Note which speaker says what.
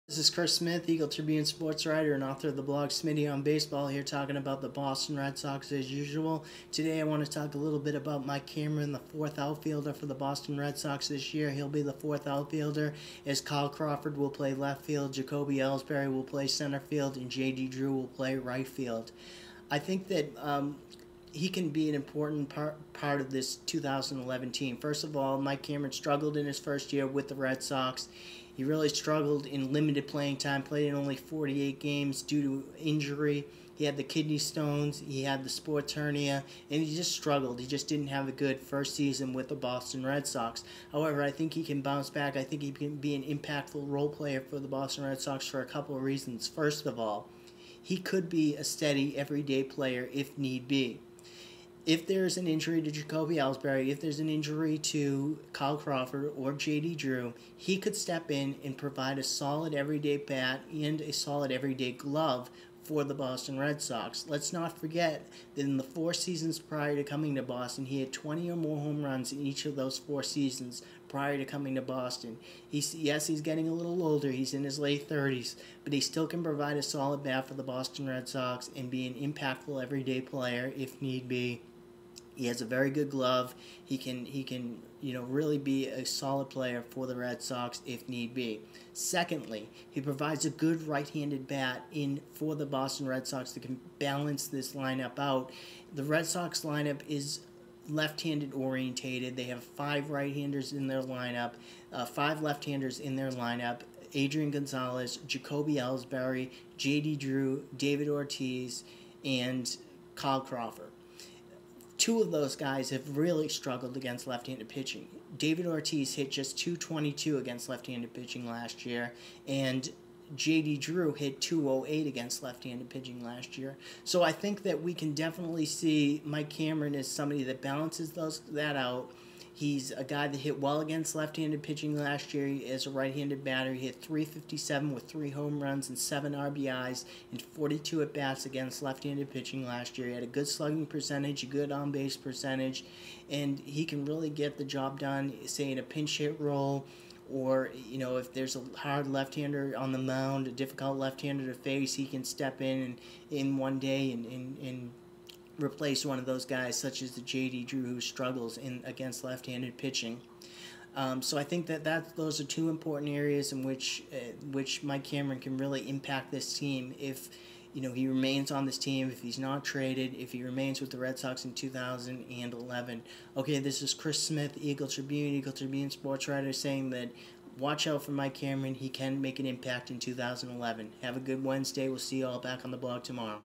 Speaker 1: This is Chris Smith, Eagle Tribune sports writer and author of the blog Smitty on Baseball, here talking about the Boston Red Sox as usual. Today I want to talk a little bit about Mike Cameron, the fourth outfielder for the Boston Red Sox this year. He'll be the fourth outfielder as Kyle Crawford will play left field, Jacoby Ellsbury will play center field, and J.D. Drew will play right field. I think that he can be an important part of this 2011 team. First of all, Mike Cameron struggled in his first year with the Red Sox. He really struggled in limited playing time, played in only 48 games due to injury. He had the kidney stones, he had the sports hernia, and he just struggled. He just didn't have a good first season with the Boston Red Sox. However, I think he can bounce back. I think he can be an impactful role player for the Boston Red Sox for a couple of reasons. First of all, he could be a steady, everyday player if need be. If there's an injury to Jacoby Ellsbury, if there's an injury to Kyle Crawford or J.D. Drew, he could step in and provide a solid everyday bat and a solid everyday glove for the Boston Red Sox. Let's not forget that in the 4 seasons prior to coming to Boston, he had 20 or more home runs in each of those 4 seasons prior to coming to Boston. Yes, he's getting a little older. He's in his late 30s, but he still can provide a solid bat for the Boston Red Sox and be an impactful everyday player if need be. He has a very good glove. He can really be a solid player for the Red Sox if need be. Secondly, he provides a good right-handed bat in for the Boston Red Sox that can balance this lineup out. The Red Sox lineup is left-handed orientated. They have 5 right-handers in their lineup, 5 left-handers in their lineup. Adrian Gonzalez, Jacoby Ellsbury, J.D. Drew, David Ortiz, and Kyle Crawford. 2 of those guys have really struggled against left-handed pitching. David Ortiz hit just .222 against left-handed pitching last year, and J.D. Drew hit .208 against left-handed pitching last year. So I think that we can definitely see Mike Cameron as somebody that balances that out. He's a guy that hit well against left-handed pitching last year as a right-handed batter. He hit .357 with 3 home runs and 7 RBIs and 42 at-bats against left-handed pitching last year. He had a good slugging percentage, a good on-base percentage, and he can really get the job done, say, in a pinch hit role, or if there's a hard left-hander on the mound, a difficult left-hander to face, he can step in one day and replace one of those guys, such as the J.D. Drew, who struggles against left-handed pitching. So I think that those are 2 important areas in which Mike Cameron can really impact this team if he remains on this team, if he's not traded, if he remains with the Red Sox in 2011. Okay, this is Chris Smith, Eagle Tribune sports writer, saying that watch out for Mike Cameron. He can make an impact in 2011. Have a good Wednesday. We'll see you all back on the blog tomorrow.